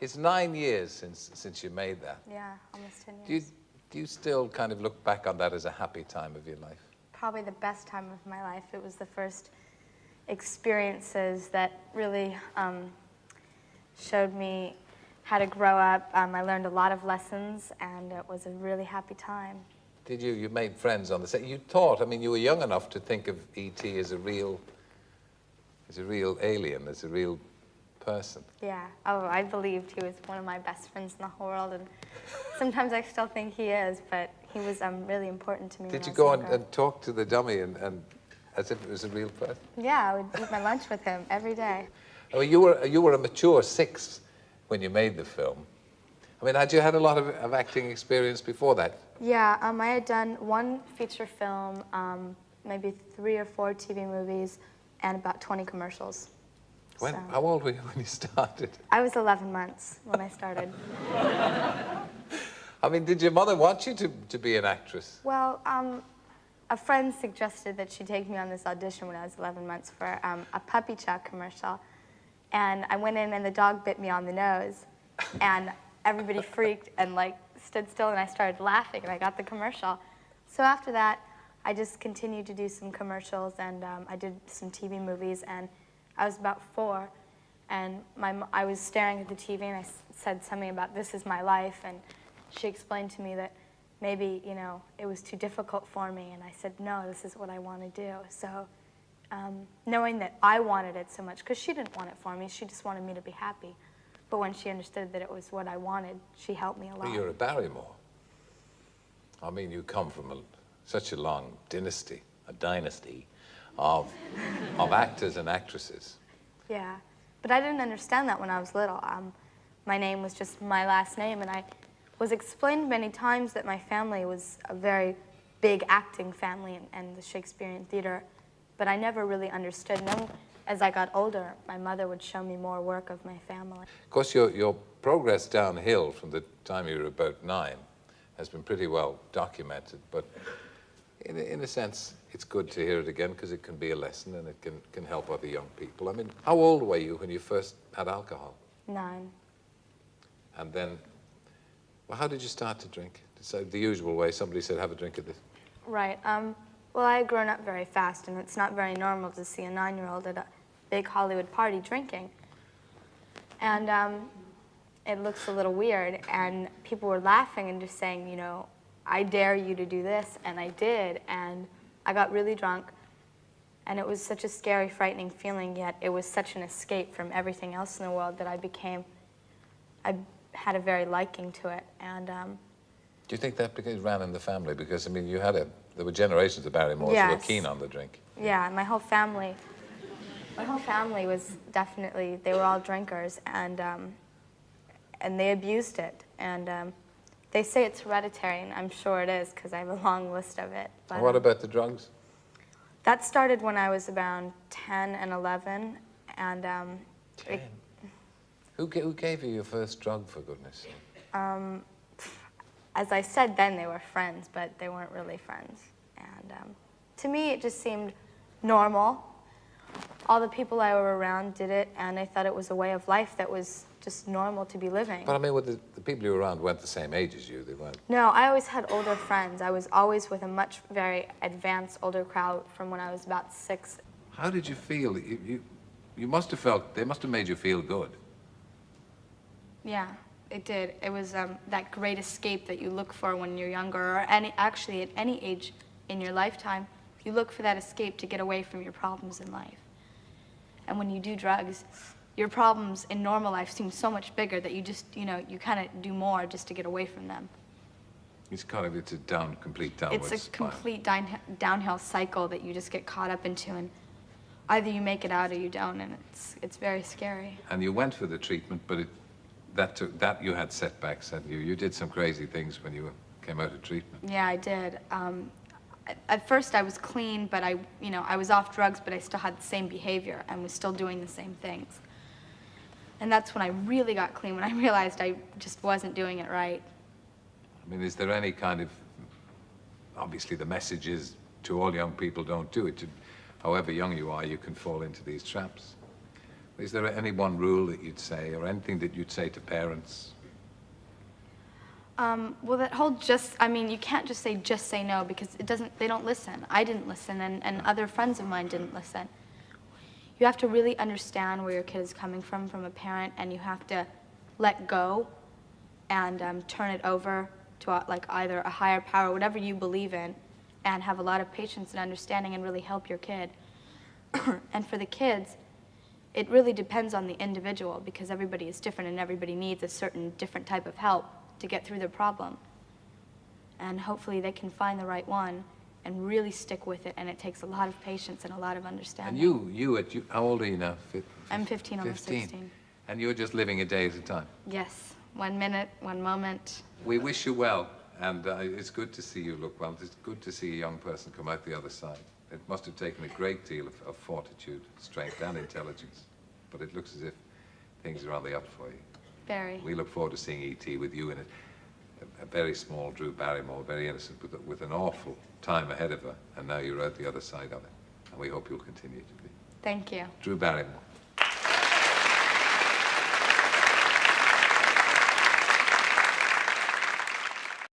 It's 9 years since you made that. Yeah, almost 10 years. Do you still kind of look back on that as a happy time of your life? Probably the best time of my life. It was the first experiences that really showed me how to grow up. I learned a lot of lessons, and it was a really happy time. Did you? You made friends on the set. You thought, I mean, you were young enough to think of E.T. as a real alien, as a real person. Yeah. Oh, I believed he was one of my best friends in the whole world, and sometimes I still think he is, but he was really important to me. Did you go and talk to the dummy and as if it was a real person? Yeah, I would eat my lunch with him every day. I mean, you were a mature 6 when you made the film. I mean, had you had a lot of acting experience before that? Yeah, I had done 1 feature film, maybe 3 or 4 TV movies, and about 20 commercials. How old were you when you started? I was 11 months when I started. I mean, did your mother want you to be an actress? Well, a friend suggested that she take me on this audition when I was 11 months for a Puppy Chow commercial. And I went in and the dog bit me on the nose. And everybody freaked and like stood still, and I started laughing, and I got the commercial. So after that, I just continued to do some commercials, and I did some TV movies, and I was about 4, and I was staring at the TV, and I said something about this is my life, and she explained to me that maybe, you know, it was too difficult for me, and I said, no, this is what I want to do. So knowing that I wanted it so much, because she didn't want it for me, she just wanted me to be happy. But when she understood that it was what I wanted, she helped me a lot. Well, you're a Barrymore. I mean, you come from such a long dynasty of actors and actresses. Yeah, but I didn't understand that when I was little. My name was just my last name, and I was explained many times that my family was a very big acting family and the Shakespearean theater, but I never really understood. And then as I got older, my mother would show me more work of my family. Of course, your progress downhill from the time you were about 9 has been pretty well documented, but in a sense, it's good to hear it again because it can be a lesson and it can help other young people. I mean, how old were you when you first had alcohol? 9. And then, well, how did you start to drink? So the usual way, somebody said, have a drink of this. Right. Well, I had grown up very fast, and it's not very normal to see a 9-year-old at a big Hollywood party drinking. And it looks a little weird, and people were laughing and just saying, you know, I dare you to do this, and I did, and I got really drunk, and it was such a scary, frightening feeling, yet it was such an escape from everything else in the world that I had a very liking to it, and... Do you think that because it ran in the family? Because, I mean, there were generations of Barrymores who were keen on the drink. Yeah, my whole family was definitely, they were all drinkers, and they abused it, and they say it's hereditary, and I'm sure it is, because I have a long list of it. But, and what about the drugs? That started when I was around 10 and 11, and... 10? Who gave you your first drug, for goodness sake? As I said then, they were friends, but they weren't really friends. And to me, it just seemed normal. All the people I were around did it, and I thought it was a way of life that was just normal to be living. But I mean, the people you were around weren't the same age as you, they weren't? No, I always had older friends. I was always with a very advanced, older crowd from when I was about 6. How did you feel? You must have felt, they must have made you feel good. Yeah. It did. It was that great escape that you look for when you're younger, or actually at any age in your lifetime, you look for that escape to get away from your problems in life. And when you do drugs, your problems in normal life seem so much bigger that you just, you know, you kind of do more just to get away from them. It's a complete downward spiral. It's a complete downhill cycle that you just get caught up into, and either you make it out or you don't, and it's very scary. And you went for the treatment, but that you had setbacks, and you did some crazy things when you came out of treatment. Yeah, I did. At first I was clean, but I was off drugs, but I still had the same behavior and was still doing the same things. And that's when I really got clean, when I realized I just wasn't doing it right. I mean, is there any kind of, obviously the message is to all young people, don't do it. However young you are, you can fall into these traps. Is there any one rule that you'd say, or anything that you'd say to parents? Well, that whole I mean, you can't just say no, because they don't listen. I didn't listen, and other friends of mine didn't listen. You have to really understand where your kid is coming from a parent, and you have to let go and turn it over to like either a higher power, whatever you believe in, and have a lot of patience and understanding and really help your kid. And for the kids, it really depends on the individual, because everybody is different and everybody needs a certain different type of help to get through their problem. And hopefully they can find the right one and really stick with it, and it takes a lot of patience and a lot of understanding. And how old are you now? I'm 15, almost 16. And you're just living a day at a time? Yes, 1 minute, 1 moment. We wish you well, and it's good to see you look well. It's good to see a young person come out the other side. It must have taken a great deal of fortitude, strength, and intelligence, but it looks as if things are on the up for you. Very. We look forward to seeing E.T. with you in it. A very small Drew Barrymore, very innocent, with an awful time ahead of her, and now you're out the other side of it. And we hope you'll continue to be. Thank you. Drew Barrymore.